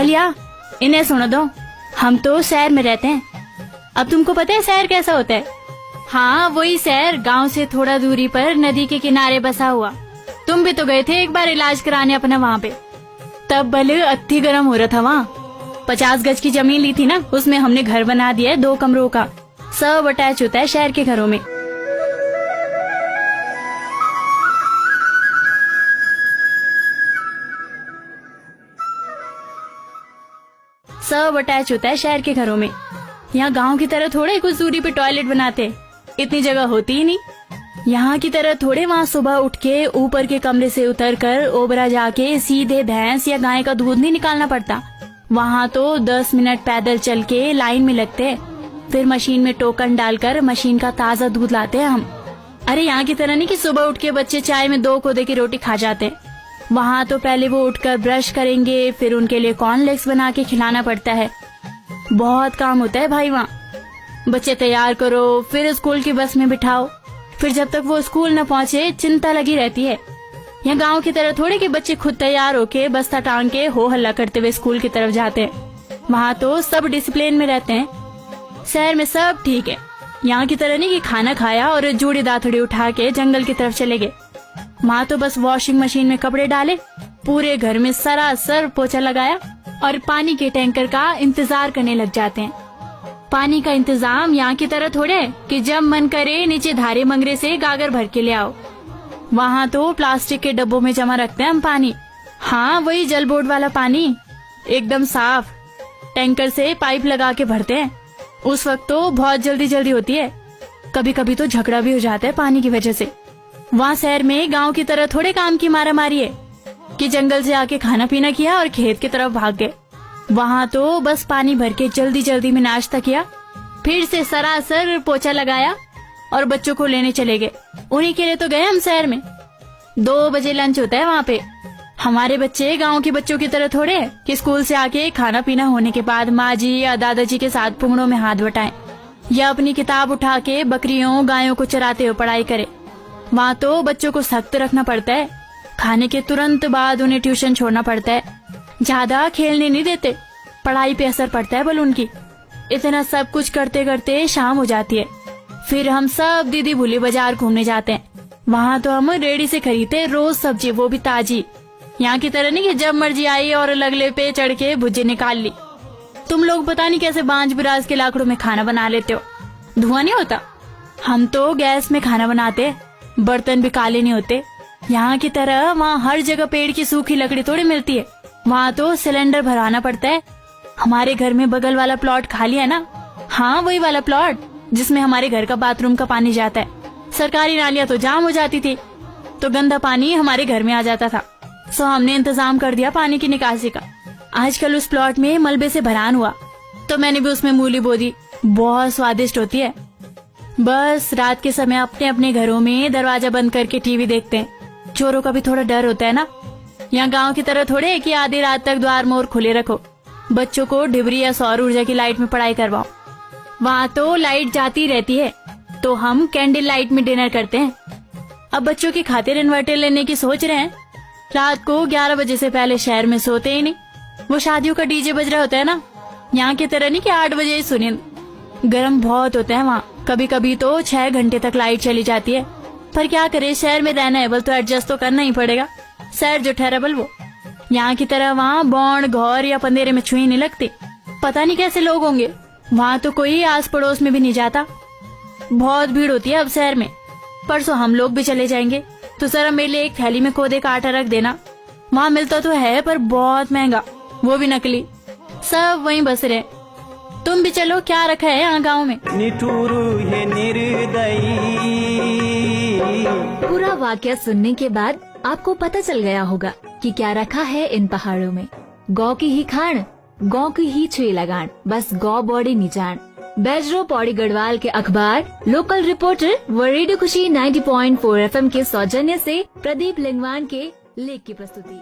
भलिया इन्हें सुनो दो, हम तो शहर में रहते हैं। अब तुमको पता है शहर कैसा होता है? हाँ वही शहर, गांव से थोड़ा दूरी पर नदी के किनारे बसा हुआ। तुम भी तो गए थे एक बार इलाज कराने अपना वहाँ पे, तब भले अति गर्म हो रहा था वहाँ। 50 गज की जमीन ली थी ना, उसमें हमने घर बना दिया है 2 कमरों का, सब अटैच होता है शहर के घरों में। सब अटैच होता है शहर के घरों में। यहाँ गांव की तरह थोड़े कुछ दूरी पे टॉयलेट बनाते, इतनी जगह होती ही नहीं। यहाँ की तरह थोड़े वहाँ सुबह उठ के ऊपर के कमरे से उतरकर ओबरा जाके सीधे भैंस या गाय का दूध नहीं निकालना पड़ता। वहाँ तो 10 मिनट पैदल चल के लाइन में लगते, फिर मशीन में टोकन डालकर मशीन का ताज़ा दूध लाते हैं हम। अरे यहाँ की तरह नहीं कि सुबह उठ के बच्चे चाय में 2 कोदे की रोटी खा जाते। वहाँ तो पहले वो उठकर ब्रश करेंगे, फिर उनके लिए कॉर्नफ्लेक्स बना के खिलाना पड़ता है। बहुत काम होता है भाई वहाँ। बच्चे तैयार करो, फिर स्कूल की बस में बिठाओ, फिर जब तक वो स्कूल न पहुँचे चिंता लगी रहती है। यहाँ गांव की तरह थोड़े कि बच्चे खुद तैयार होके बस्ता टांग के हो हल्ला करते हुए स्कूल की तरफ जाते हैं। वहाँ तो सब डिसिप्लिन में रहते हैं। शहर में सब ठीक है, यहाँ की तरह नहीं कि खाना खाया और जूड़ी दाथड़ी उठा के जंगल की तरफ चले गए। वहाँ तो बस वॉशिंग मशीन में कपड़े डाले, पूरे घर में सरासर पोछा लगाया और पानी के टैंकर का इंतजार करने लग जाते हैं। पानी का इंतजाम यहाँ की तरह थोड़े कि जब मन करे नीचे धारे मंगरे से गागर भर के ले आओ। वहाँ तो प्लास्टिक के डब्बों में जमा रखते हैं हम पानी। हाँ वही जल बोर्ड वाला पानी, एकदम साफ। टैंकर से पाइप लगा के भरते हैं। उस वक्त तो बहुत जल्दी जल्दी होती है, कभी कभी तो झगड़ा भी हो जाता है पानी की वजह से। वहाँ शहर में गांव की तरह थोड़े काम की मारा मारी है कि जंगल से आके खाना पीना किया और खेत की तरफ भाग गए। वहाँ तो बस पानी भर के जल्दी जल्दी में नाश्ता किया, फिर से सरासर पोछा लगाया और बच्चों को लेने चले गए। उन्हीं के लिए तो गए हम शहर में। 2 बजे लंच होता है वहाँ पे। हमारे बच्चे गांव के बच्चों की तरह थोड़े कि स्कूल से आके खाना पीना होने के बाद माँ जी या दादाजी के साथ पुंगड़ों में हाथ बटाएं या अपनी किताब उठा के बकरियों गायों को चराते हुए पढ़ाई करे। वहाँ तो बच्चों को सख्त रखना पड़ता है। खाने के तुरंत बाद उन्हें ट्यूशन छोड़ना पड़ता है। ज्यादा खेलने नहीं देते, पढ़ाई पे असर पड़ता है बल उनकी। इतना सब कुछ करते करते शाम हो जाती है। फिर हम सब दीदी भूली बाजार घूमने जाते हैं। वहाँ तो हम रेडी से खरीदते रोज सब्जी, वो भी ताजी। यहाँ की तरह नहीं कि जब मर्जी आई और लगले पे चढ़ के भुज्जे निकाल ली। तुम लोग पता नहीं कैसे बांझ बिराज के लाकड़ों में खाना बना लेते हो, धुआं नहीं होता। हम तो गैस में खाना बनाते, बर्तन भी काले नहीं होते। यहाँ की तरह वहाँ हर जगह पेड़ की सूखी लकड़ी थोड़ी मिलती है। वहाँ तो सिलेंडर भराना पड़ता है। हमारे घर में बगल वाला प्लॉट खाली है ना, हाँ वही वाला प्लॉट जिसमें हमारे घर का बाथरूम का पानी जाता है। सरकारी नालियाँ तो जाम हो जाती थी, तो गंदा पानी हमारे घर में आ जाता था। सो हमने इंतजाम कर दिया पानी की निकासी का। आजकल उस प्लॉट में मलबे से भरान हुआ, तो मैंने भी उसमें मूली बो दी। बहुत स्वादिष्ट होती है। बस रात के समय अपने अपने घरों में दरवाजा बंद करके टीवी देखते हैं। चोरों का भी थोड़ा डर होता है ना। यहाँ गांव की तरह थोड़े है कि आधी रात तक द्वार मोर खुले रखो, बच्चों को डिबरी या सौर ऊर्जा की लाइट में पढ़ाई करवाओ। वहाँ तो लाइट जाती रहती है, तो हम कैंडल लाइट में डिनर करते हैं। अब बच्चों की खातिर इन्वर्टर लेने की सोच रहे हैं। रात को 11 बजे से पहले शहर में सोते ही नहीं। वो शादियों का डीजे बज रहा होता है ना, यहाँ की तरह नहीं कि 8 बजे ही सुने। गर्म बहुत होता है वहाँ, कभी कभी तो 6 घंटे तक लाइट चली जाती है। पर क्या करे, शहर में रहना है बल तो एडजस्ट तो करना ही पड़ेगा। शहर जो ठहरा बल वो। यहाँ की तरह वहाँ बौड़ घौर या पंदेरे में छुई नहीं लगती। पता नहीं कैसे लोग होंगे। वहाँ तो कोई आस पड़ोस में भी नहीं जाता। बहुत भीड़ होती है अब शहर में। परसों हम लोग भी चले जाएंगे, तो जरा मेरे लिए एक थैली में कोदे का आटा रख देना। वहाँ मिलता तो है पर बहुत महंगा, वो भी नकली। सब वहीं बस रहे। तुम भी चलो, क्या रखा है यहाँ गाँव में। पूरा वाकया सुनने के बाद आपको पता चल गया होगा कि क्या रखा है इन पहाड़ों में। गौ की ही खान, गौ की ही छुई लगान, बस गौ बॉडी निजान। बैजरो पौड़ी गढ़वाल के अखबार लोकल रिपोर्टर व रेडियो खुशी 90.4 FM के सौजन्य से प्रदीप लिंगवान के लेख की प्रस्तुति।